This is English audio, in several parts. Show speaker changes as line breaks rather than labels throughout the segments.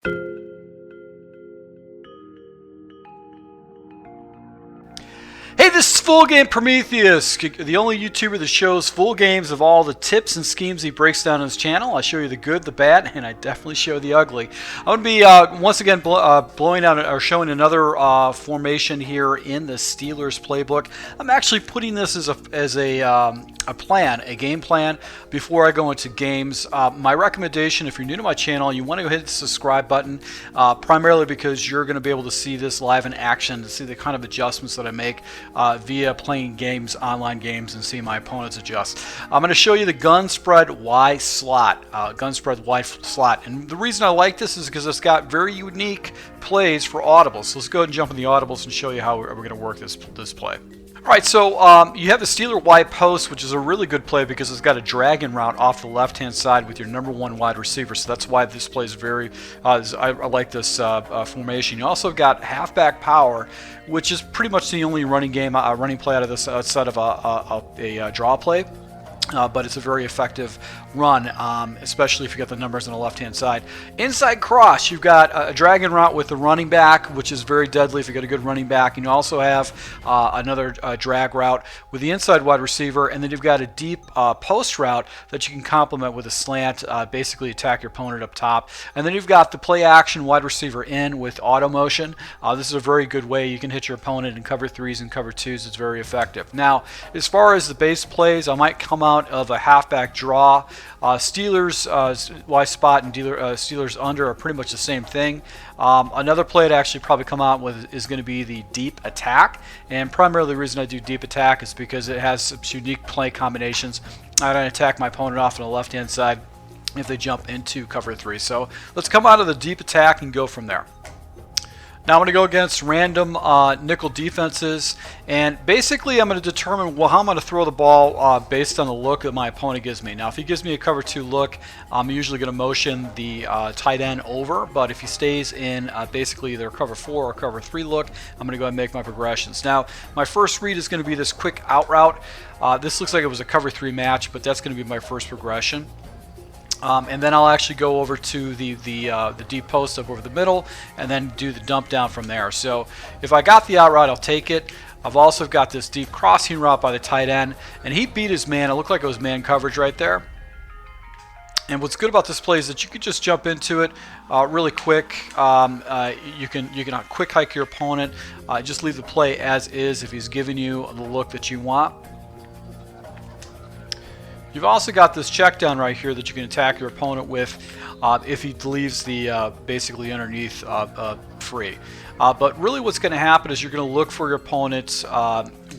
Hey, this is Full Game Prometheus, the only YouTuber that shows full games of all the tips and schemes he breaks down on his channel. I show you the good, the bad, and I definitely show the ugly. I'm going to be once again blowing out or showing another formation here in the Steelers playbook. I'm actually putting this as a plan, a game plan, before I go into games. My recommendation, if you're new to my channel, you want to hit the subscribe button, primarily because you're going to be able to see this live in action, to see the kind of adjustments that I make via playing games, online games, and see my opponents adjust. I'm going to show you the gun spread Y slot, and the reason I like this is because it's got very unique plays for audibles. So let's go ahead and jump in the audibles and show you how we're going to work this play. Alright, so you have the Steeler wide post, which is a really good play because it's got a dragon route off the left-hand side with your #1 wide receiver. So that's why this play is very, I like this formation. You also got halfback power, which is pretty much the only running play out of this outside of a draw play. But it's a very effective run, especially if you got the numbers on the left-hand side. Inside cross, you've got a dragon route with the running back, which is very deadly if you got a good running back. And you also have another drag route with the inside wide receiver, and then you've got a deep post route that you can complement with a slant, basically attack your opponent up top. And then you've got the play action wide receiver in with auto motion. This is a very good way you can hit your opponent in cover 3s and cover 2s. It's very effective. Now, as far as the base plays, I might come out of a halfback draw. Steelers Y spot and Steelers under are pretty much the same thing. Another play to actually probably come out with is going to be the deep attack, and primarily the reason I do deep attack is because it has some unique play combinations. I don't attack my opponent off on the left hand side if they jump into cover 3. So let's come out of the deep attack and go from there. Now I'm going to go against random nickel defenses, and basically I'm going to determine how I'm going to throw the ball based on the look that my opponent gives me. Now if he gives me a cover 2 look, I'm usually going to motion the tight end over, but if he stays in basically either cover 4 or cover 3 look, I'm going to go ahead and make my progressions. Now my first read is going to be this quick out route. This looks like it was a cover 3 match, but that's going to be my first progression. And then I'll actually go over to the deep post up over the middle and then do the dump down from there. So if I got the out route, I'll take it. I've also got this deep crossing route by the tight end, and he beat his man. It looked like it was man coverage right there. And what's good about this play is that you can just jump into it really quick. You can quick hike your opponent. Just leave the play as is if he's giving you the look that you want. You've also got this check down right here that you can attack your opponent with if he leaves the basically underneath free. But really what's going to happen is you're going to look for your opponents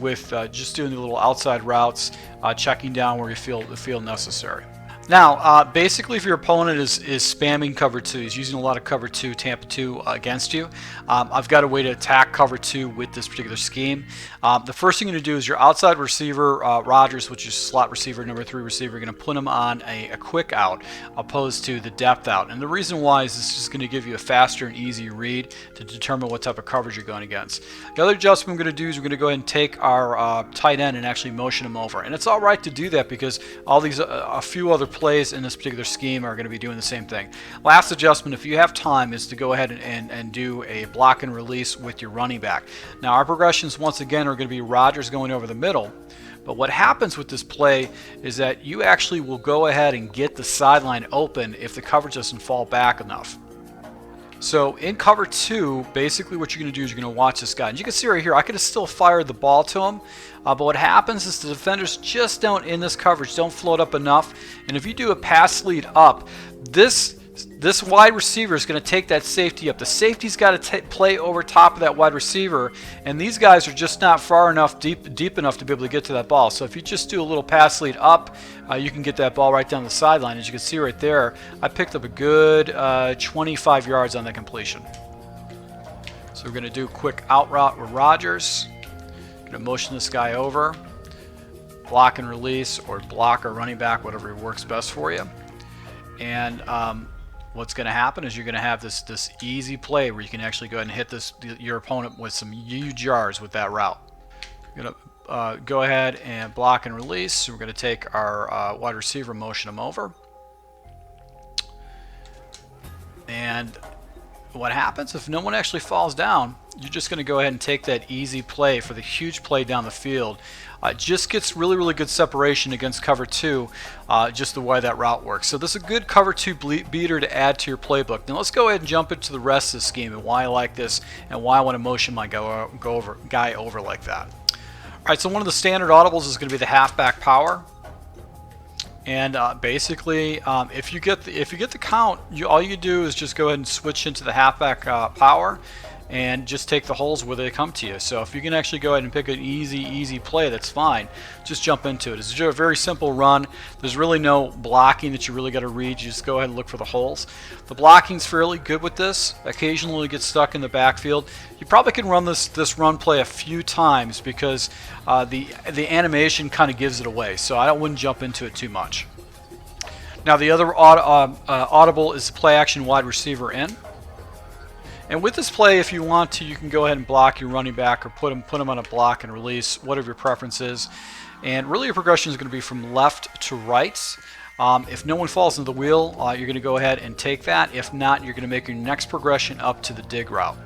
with just doing the little outside routes, checking down where you feel necessary. Now, basically, if your opponent is spamming cover 2, he's using a lot of cover 2, Tampa 2 against you, I've got a way to attack cover 2 with this particular scheme. The first thing you're going to do is your outside receiver, Rodgers, which is slot receiver, #3 receiver, you're going to put him on a quick out opposed to the depth out. And the reason why is this is going to give you a faster and easier read to determine what type of coverage you're going against. The other adjustment we're going to do is we're going to go ahead and take our tight end and actually motion him over. And it's all right to do that because all these, a few other plays in this particular scheme are going to be doing the same thing. Last adjustment, if you have time, is to go ahead and do a block and release with your running back. Now our progressions once again are going to be Rodgers going over the middle, but what happens with this play is that you actually will go ahead and get the sideline open if the coverage doesn't fall back enough. So in cover 2, basically what you're going to do is you're going to watch this guy. And you can see right here, I could have still fired the ball to him, but what happens is the defenders just don't, in this coverage, don't float up enough. And if you do a pass lead up, this wide receiver is going to take that safety up. The safety's got to play over top of that wide receiver, and these guys are just not far enough, deep enough to be able to get to that ball. So if you just do a little pass lead up, you can get that ball right down the sideline. As you can see right there, I picked up a good 25 yards on that completion. So we're going to do a quick out route with Rodgers. Going to motion this guy over, block and release, or block or running back, whatever works best for you. And what's going to happen is you're going to have this easy play where you can actually go ahead and hit your opponent with some huge yards with that route. You're going to go ahead and block and release. So we're going to take our wide receiver, motion him over, and what happens if no one actually falls down, you're just going to go ahead and take that easy play for the huge play down the field. It just gets really, really good separation against cover 2, just the way that route works. So this is a good cover 2 beater to add to your playbook. Now let's go ahead and jump into the rest of the scheme and why I like this and why I want to motion my guy over like that. All right, so one of the standard audibles is going to be the halfback power. And basically, if you get the count, all you do is just go ahead and switch into the halfback power, and just take the holes where they come to you. So if you can actually go ahead and pick an easy play, that's fine. Just jump into it. It's a very simple run. There's really no blocking that you really got to read. You just go ahead and look for the holes. The blocking's fairly good with this. Occasionally get stuck in the backfield. You probably can run this run play a few times because the animation kind of gives it away. So I wouldn't jump into it too much. Now the other audible is the play action wide receiver in. And with this play, if you want to, you can go ahead and block your running back or put him on a block and release, whatever your preference is. And really your progression is going to be from left to right. If no one falls into the wheel, you're going to go ahead and take that. If not, you're going to make your next progression up to the dig route.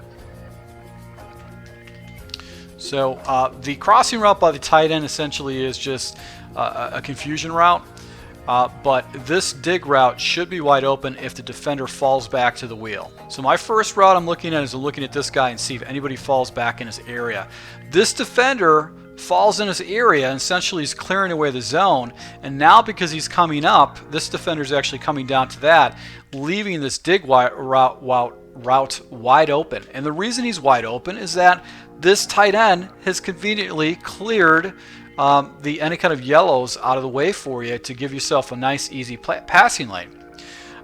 So the crossing route by the tight end essentially is just a confusion route. But this dig route should be wide open if the defender falls back to the wheel. So my first route I'm looking at is looking at this guy and see if anybody falls back in his area. This defender falls in his area and essentially is clearing away the zone. And now because he's coming up, this defender is actually coming down to that, leaving this dig route wide open. And the reason he's wide open is that this tight end has conveniently cleared any kind of yellows out of the way for you to give yourself a nice easy passing lane.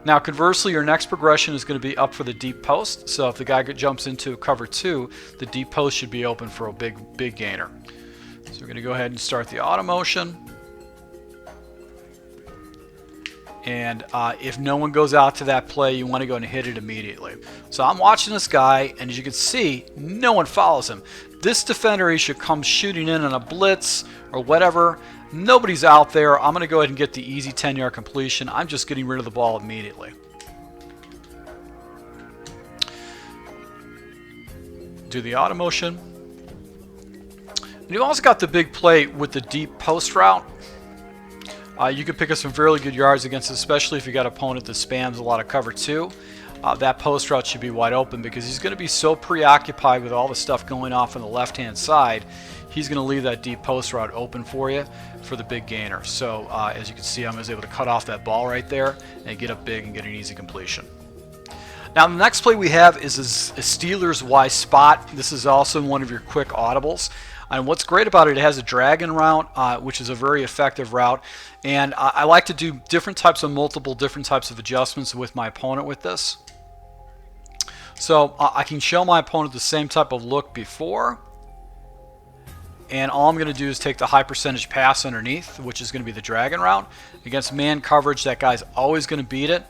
Now conversely, your next progression is going to be up for the deep post. So if the guy jumps into cover 2, the deep post should be open for a big gainer. So we're going to go ahead and start the auto motion. And if no one goes out to that play, you want to go and hit it immediately. So I'm watching this guy, and as you can see, no one follows him. This defender, he should come shooting in on a blitz or whatever. Nobody's out there. I'm going to go ahead and get the easy 10-yard completion. I'm just getting rid of the ball immediately. Do the auto motion. And you've also got the big play with the deep post route. You could pick up some fairly good yards against it, especially if you got an opponent that spams a lot of cover 2. That post route should be wide open because he's going to be so preoccupied with all the stuff going off on the left-hand side. He's going to leave that deep post route open for you for the big gainer. So as you can see, I was able to cut off that ball right there and get up big and get an easy completion. Now the next play we have is a Steelers Y spot. This is also one of your quick audibles. And what's great about it, it has a dragon route, which is a very effective route. And I like to do different types of adjustments with my opponent with this. So I can show my opponent the same type of look before. And all I'm going to do is take the high percentage pass underneath, which is going to be the dragon route. Against man coverage, that guy's always going to beat it.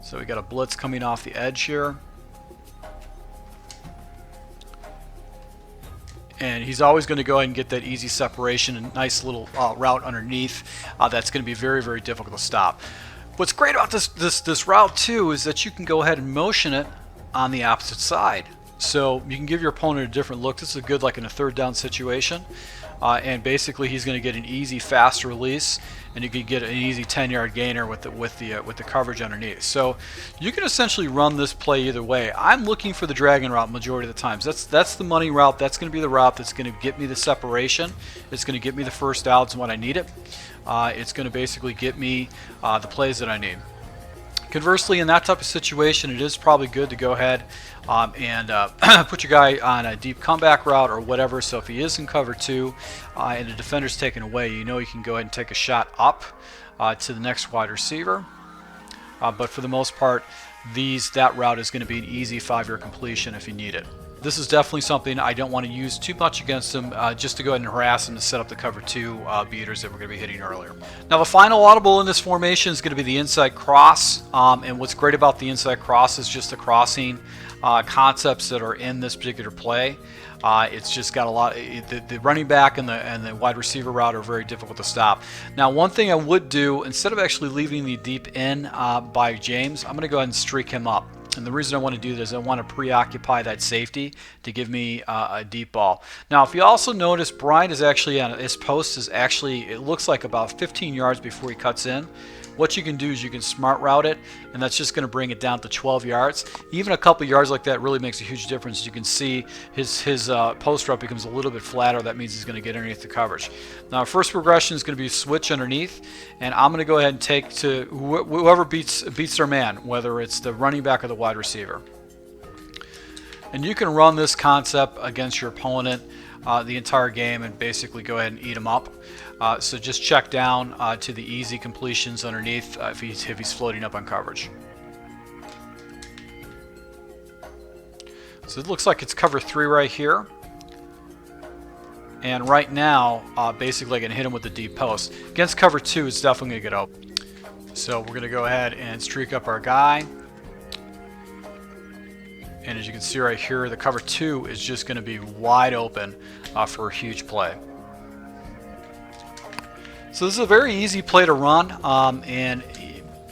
So we got a blitz coming off the edge here. And he's always going to go ahead and get that easy separation and nice little route underneath. That's going to be very, very difficult to stop. What's great about this route too is that you can go ahead and motion it on the opposite side. So you can give your opponent a different look. This is good like in a third down situation. And basically he's going to get an easy fast release, and you can get an easy 10-yard gainer with the coverage underneath. So you can essentially run this play either way. I'm looking for the dragon route majority of the times. That's the money route. That's going to be the route that's going to get me the separation. It's going to get me the first downs when I need it. It's going to basically get me the plays that I need. Conversely, in that type of situation, it is probably good to go ahead and put your guy on a deep comeback route or whatever. So if he is in cover 2 and the defender's taken away, you know you can go ahead and take a shot up to the next wide receiver. But for the most part, that route is going to be an easy 5-yard completion if you need it. this is definitely something I don't want to use too much against him, just to go ahead and harass him to set up the cover 2 beaters that we're going to be hitting earlier. Now the final audible in this formation is going to be the inside cross, and what's great about the inside cross is just the crossing concepts that are in this particular play. It's just got a lot. The running back and the wide receiver route are very difficult to stop. Now, one thing I would do, instead of actually leaving the deep in by James, I'm going to go ahead and streak him up. And the reason I want to do this is I want to preoccupy that safety to give me a deep ball. Now, if you also notice, Brian is actually on his post is actually, it looks like about 15 yards before he cuts in. What you can do is you can smart route it, and that's just going to bring it down to 12 yards. Even a couple yards like that really makes a huge difference. You can see his post route becomes a little bit flatter. That means he's going to get underneath the coverage. Now, first progression is going to be switch underneath, and I'm going to go ahead and take to whoever beats their man, whether it's the running back or the wide receiver. And you can run this concept against your opponent the entire game and basically go ahead and eat them up. So just check down to the easy completions underneath if he's floating up on coverage. So it looks like it's cover 3 right here. And right now, basically I can hit him with the deep post. Against cover 2, it's definitely going to get open. So we're going to go ahead and streak up our guy. And as you can see right here, the cover 2 is just going to be wide open for a huge play. So this is a very easy play to run, and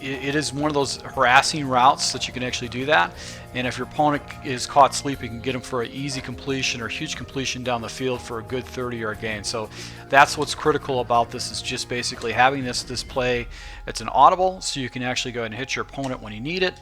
it is one of those harassing routes that you can actually do that. And if your opponent is caught sleeping, you can get him for an easy completion or huge completion down the field for a good 30-yard gain. So that's what's critical about this, is just basically having this play. It's an audible, so you can actually go ahead and hit your opponent when you need it.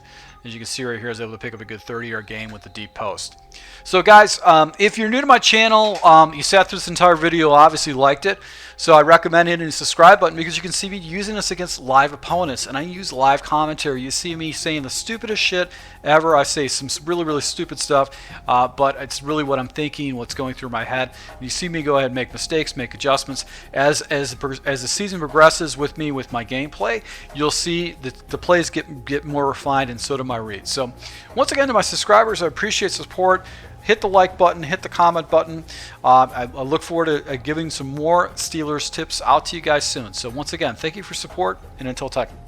As you can see right here, I was able to pick up a good 30-yard gain with the deep post. So guys, if you're new to my channel, you sat through this entire video, obviously liked it. So I recommend hitting the subscribe button, because you can see me using this against live opponents, and I use live commentary. You see me saying the stupidest shit ever. I say some really, really stupid stuff, but it's really what I'm thinking, what's going through my head. And you see me go ahead and make mistakes, make adjustments. As the season progresses with me with my gameplay, you'll see that the plays get more refined, and so do my reads. So once again, to my subscribers, I appreciate support. Hit the like button, hit the comment button. I look forward to giving some more Steelers tips out to you guys soon. So once again, thank you for support, and until time.